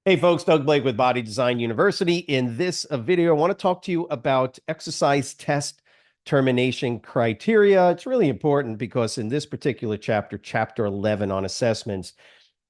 Hey folks, Doug Blake with Body Design University. In this video, I want to talk to you about exercise test termination criteria. It's really important because in this particular chapter, chapter 11 on assessments,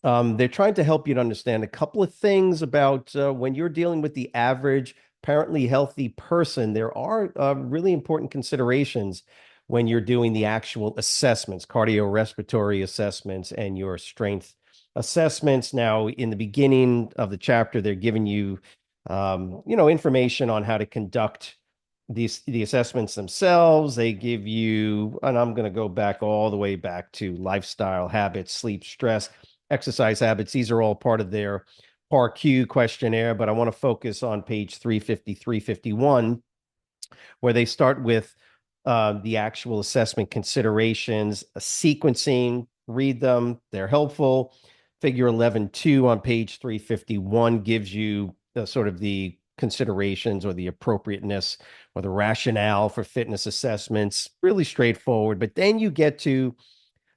they're trying to help you to understand a couple of things about when you're dealing with the average, apparently healthy person. There are really important considerations when you're doing the actual assessments, cardiorespiratory assessments, and your strength assessments. Now, in the beginning of the chapter, they're giving you, information on how to conduct the assessments themselves. They give you, and I'm going to go back all the way back to lifestyle habits, sleep, stress, exercise habits. These are all part of their PAR-Q questionnaire, but I want to focus on page 350, 351, where they start with the actual assessment considerations, a sequencing, read them, they're helpful. Figure 11.2 on page 351 gives you sort of the considerations or the appropriateness or the rationale for fitness assessments. Really straightforward. But then you get to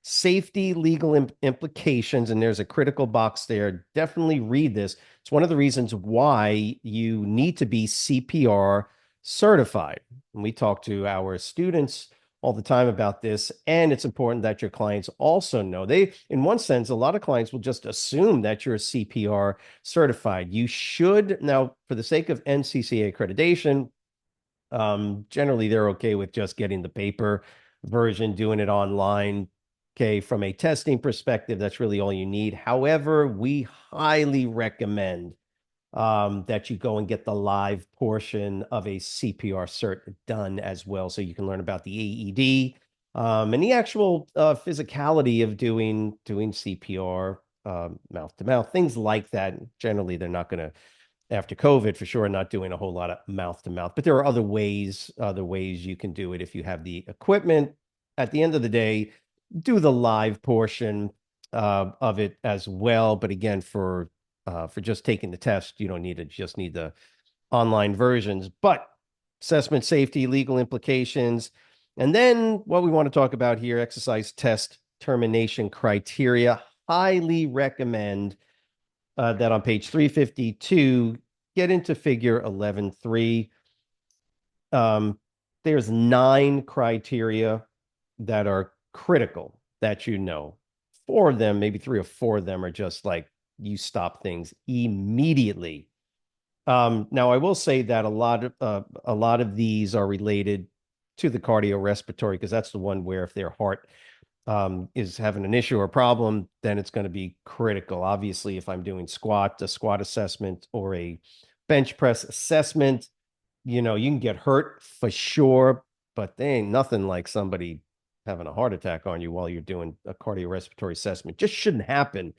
safety legal implications, and there's a critical box there. Definitely read this. It's one of the reasons why you need to be CPR certified. And we talk to our students all the time about this, and it's important that your clients also know. They, in one sense, a lot of clients will just assume that you're CPR certified. You should, now, for the sake of NCCA accreditation, generally they're okay with just getting the paper version, doing it online. Okay, from a testing perspective, that's really all you need. However, we highly recommend that you go and get the live portion of a CPR cert done as well, so you can learn about the AED and the actual physicality of doing CPR, mouth to mouth, things like that. Generally, they're not going to, after COVID, for sure, not doing a whole lot of mouth to mouth, but there are other ways you can do it if you have the equipment. At the end of the day, do the live portion of it as well. But again, for just taking the test, you don't need it. You just need the online versions. But assessment safety, legal implications, and then what we want to talk about here, exercise test termination criteria. Highly recommend that on page 352, get into figure 11.3. There's 9 criteria that are critical that you know. 4 of them, maybe 3 or 4 of them, are just like you stop things immediately. Now, I will say that a lot of these are related to the cardiorespiratory, because that's the one where if their heart is having an issue or problem, then it's going to be critical. Obviously, if I'm doing a squat assessment or a bench press assessment, you can get hurt for sure, but they ain't nothing like somebody having a heart attack on you while you're doing a cardiorespiratory assessment. Just shouldn't happen.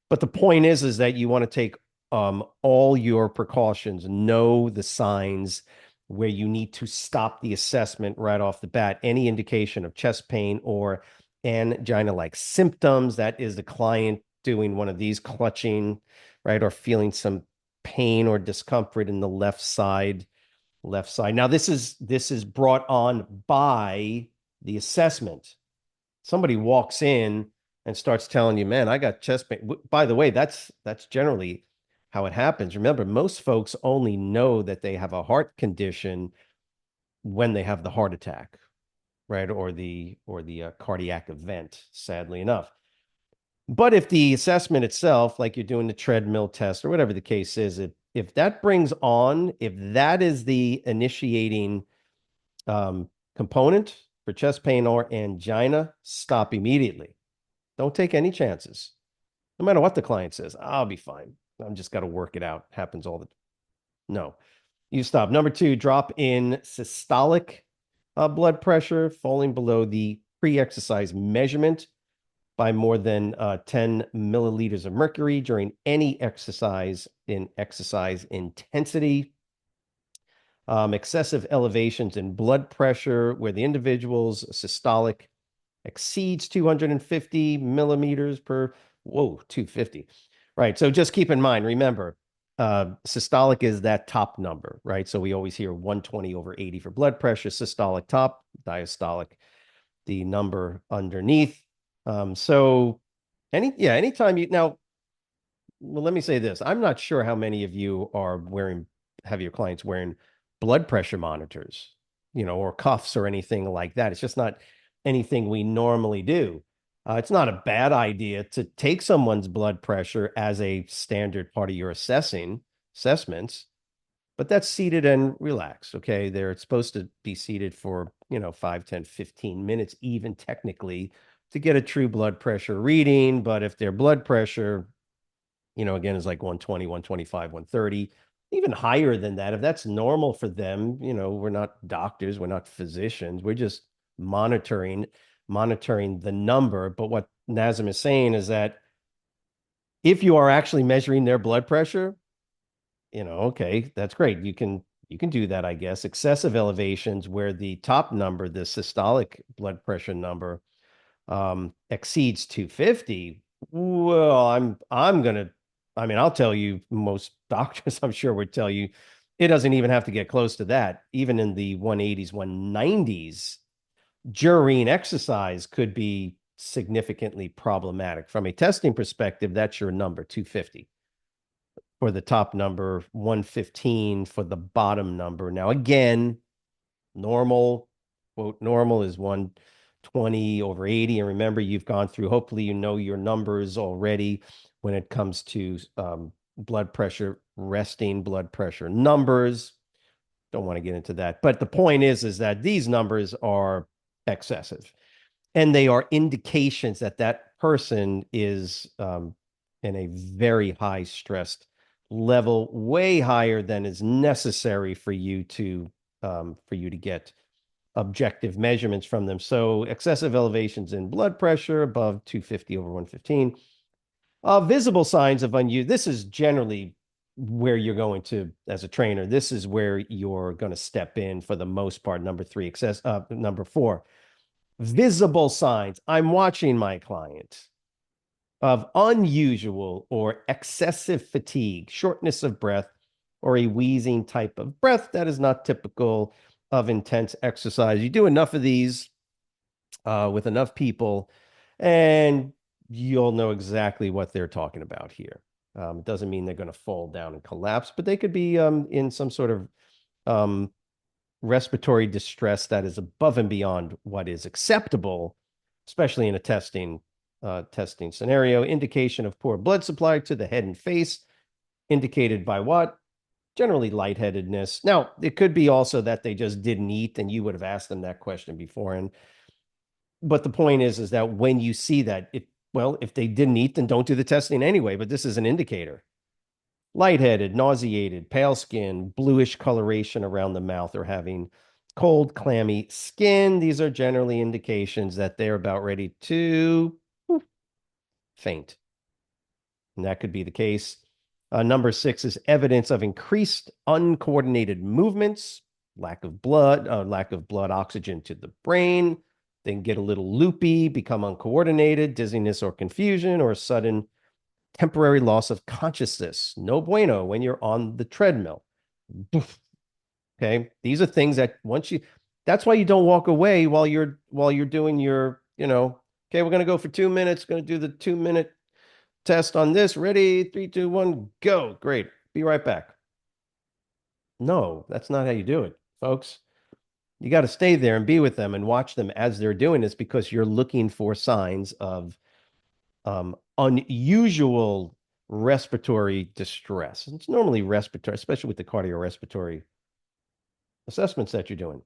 But the point is that you want to take all your precautions, know the signs where you need to stop the assessment right off the bat. Any indication of chest pain or angina-like symptoms, that is the client doing one of these, clutching, right, or feeling some pain or discomfort in the left side. Now, this is brought on by the assessment. Somebody walks in and starts telling you, man, I got chest pain. By the way, that's generally how it happens. Remember, most folks only know that they have a heart condition when they have the heart attack, right? Or the cardiac event, sadly enough. But if the assessment itself, like you're doing the treadmill test or whatever the case is, if that is the initiating component for chest pain or angina, stop immediately. Don't take any chances. No matter what the client says, I'll be fine. I'm just got to work it out. Happens all the time. No, you stop. Number 2, drop in systolic blood pressure falling below the pre-exercise measurement by more than 10 milliliters of mercury during any exercise in exercise intensity. Excessive elevations in blood pressure where the individual's systolic exceeds 250 millimeters per, 250. Right. So just keep in mind, remember, systolic is that top number, right? So we always hear 120/80 for blood pressure, systolic top, diastolic, the number underneath. So anytime now, well, let me say this. I'm not sure how many of you are have your clients wearing blood pressure monitors, or cuffs or anything like that. It's just not anything we normally do. It's not a bad idea to take someone's blood pressure as a standard part of your assessments, but that's seated and relaxed. Okay. They're supposed to be seated for, 5, 10, 15 minutes, even technically, to get a true blood pressure reading. But if their blood pressure, again, is like 120, 125, 130, even higher than that, if that's normal for them, we're not doctors, we're not physicians, we're just monitoring, monitoring the number. But what NASM is saying is that if you are actually measuring their blood pressure, okay, that's great. You can do that, I guess. Excessive elevations where the top number, the systolic blood pressure number, exceeds 250. Well, I'll tell you, most doctors, I'm sure, would tell you it doesn't even have to get close to that. Even in the 180s, 190s, during exercise could be significantly problematic. From a testing perspective, that's your number, 250 for the top number, 115 for the bottom number. Now, again, normal, quote, normal is 120 over 80. And remember, you've gone through, hopefully, your numbers already when it comes to blood pressure, resting blood pressure numbers. Don't want to get into that. But the point is that these numbers are excessive, and they are indications that that person is in a very high stressed level, way higher than is necessary for you to get objective measurements from them. So excessive elevations in blood pressure above 250 over 115. Visible signs of unused. This is generally where you're going to, as a trainer, this is where you're going to step in for the most part. Number 4, visible signs. I'm watching my client of unusual or excessive fatigue, shortness of breath, or a wheezing type of breath that is not typical of intense exercise. You do enough of these with enough people, and you'll know exactly what they're talking about here. It doesn't mean they're going to fall down and collapse, but they could be in some sort of respiratory distress that is above and beyond what is acceptable, especially in a testing scenario. Indication of poor blood supply to the head and face, indicated by what? Generally lightheadedness. Now, it could be also that they just didn't eat, and you would have asked them that question before. But the point is that when you see that, if they didn't eat, then don't do the testing anyway. But this is an indicator. Lightheaded, nauseated, pale skin, bluish coloration around the mouth, or having cold, clammy skin. These are generally indications that they're about ready to faint. And that could be the case. Number 6 is evidence of increased uncoordinated movements, lack of blood oxygen to the brain. They can get a little loopy, become uncoordinated, dizziness or confusion, or sudden temporary loss of consciousness. No bueno when you're on the treadmill. Okay. These are things that that's why you don't walk away while you're doing your, okay, we're going to go for 2 minutes, going to do the 2-minute test on this. Ready? 3, 2, 1, go. Great. Be right back. No, that's not how you do it, folks. You got to stay there and be with them and watch them as they're doing this, because you're looking for signs of unusual respiratory distress. It's normally respiratory, especially with the cardiorespiratory assessments that you're doing.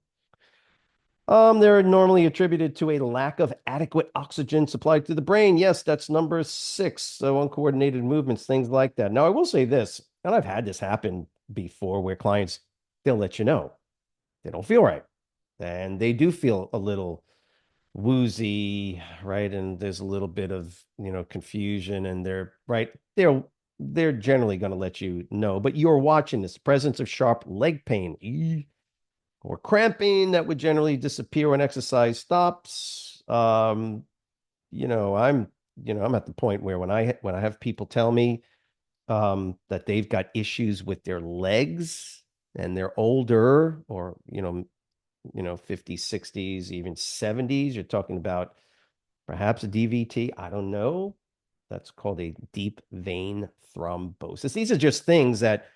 They're normally attributed to a lack of adequate oxygen supplied to the brain. Yes, that's number 6. So uncoordinated movements, things like that. Now, I will say this, and I've had this happen before, where clients, they'll let you know they don't feel right. And they do feel a little woozy, right? And there's a little bit of, confusion, and they're generally going to let you know. But you're watching this presence of sharp leg pain or cramping that would generally disappear when exercise stops. I'm at the point where when I have people tell me that they've got issues with their legs and they're older, or 50s, 60s, even 70s, you're talking about perhaps a DVT. I don't know. That's called a deep vein thrombosis. These are just things that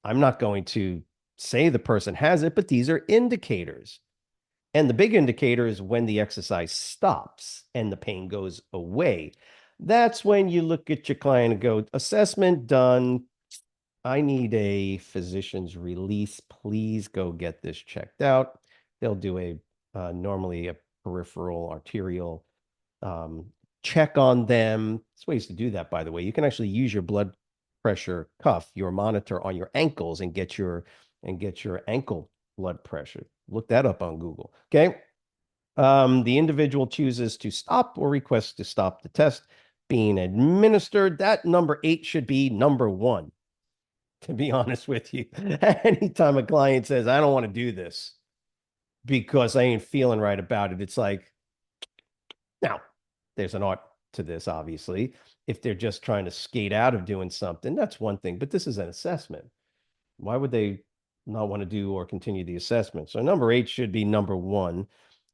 I'm not going to say the person has it, but these are indicators. And the big indicator is when the exercise stops and the pain goes away. That's when you look at your client and go, assessment done. I need a physician's release. Please go get this checked out. They'll do normally a peripheral arterial um, check on them. There's ways to do that, by the way. You can actually use your blood pressure cuff, your monitor on your ankles, and get your ankle blood pressure. Look that up on Google. Okay. The individual chooses to stop or requests to stop the test being administered. That number 8 should be number 1, to be honest with you. Anytime a client says, I don't want to do this because I ain't feeling right about it, it's like, now, there's an art to this, obviously. If they're just trying to skate out of doing something, that's one thing, but this is an assessment. Why would they not want to do or continue the assessment? So number 8 should be number 1.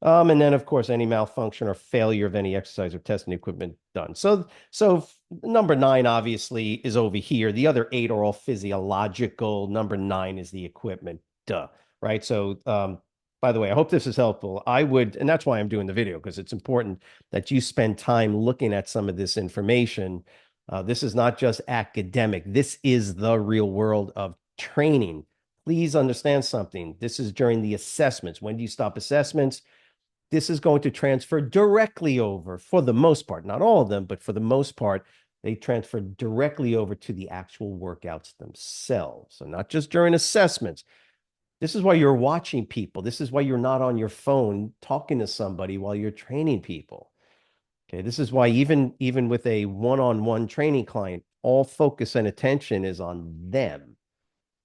And then, of course, any malfunction or failure of any exercise or testing equipment done. So number 9 obviously is over here. The other 8 are all physiological. Number 9 is the equipment. Duh. Right. So by the way, I hope this is helpful. And that's why I'm doing the video, because it's important that you spend time looking at some of this information. This is not just academic. This is the real world of training. Please understand something. This is during the assessments. When do you stop assessments? This is going to transfer directly over, for the most part, not all of them, but for the most part, they transfer directly over to the actual workouts themselves. So not just during assessments. This is why you're watching people. This is why you're not on your phone talking to somebody while you're training people. Okay, this is why even with a one-on-one training client, all focus and attention is on them.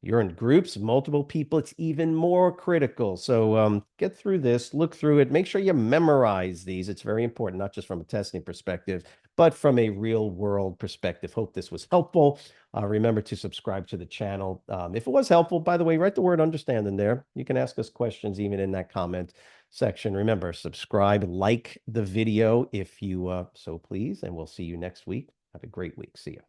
You're in groups, multiple people, it's even more critical. So get through this, look through it, make sure you memorize these. It's very important, not just from a testing perspective, but from a real world perspective. Hope this was helpful. Remember to subscribe to the channel. If it was helpful, by the way, write the word understand in there. You can ask us questions even in that comment section. Remember, subscribe, like the video if you so please, and we'll see you next week. Have a great week. See you.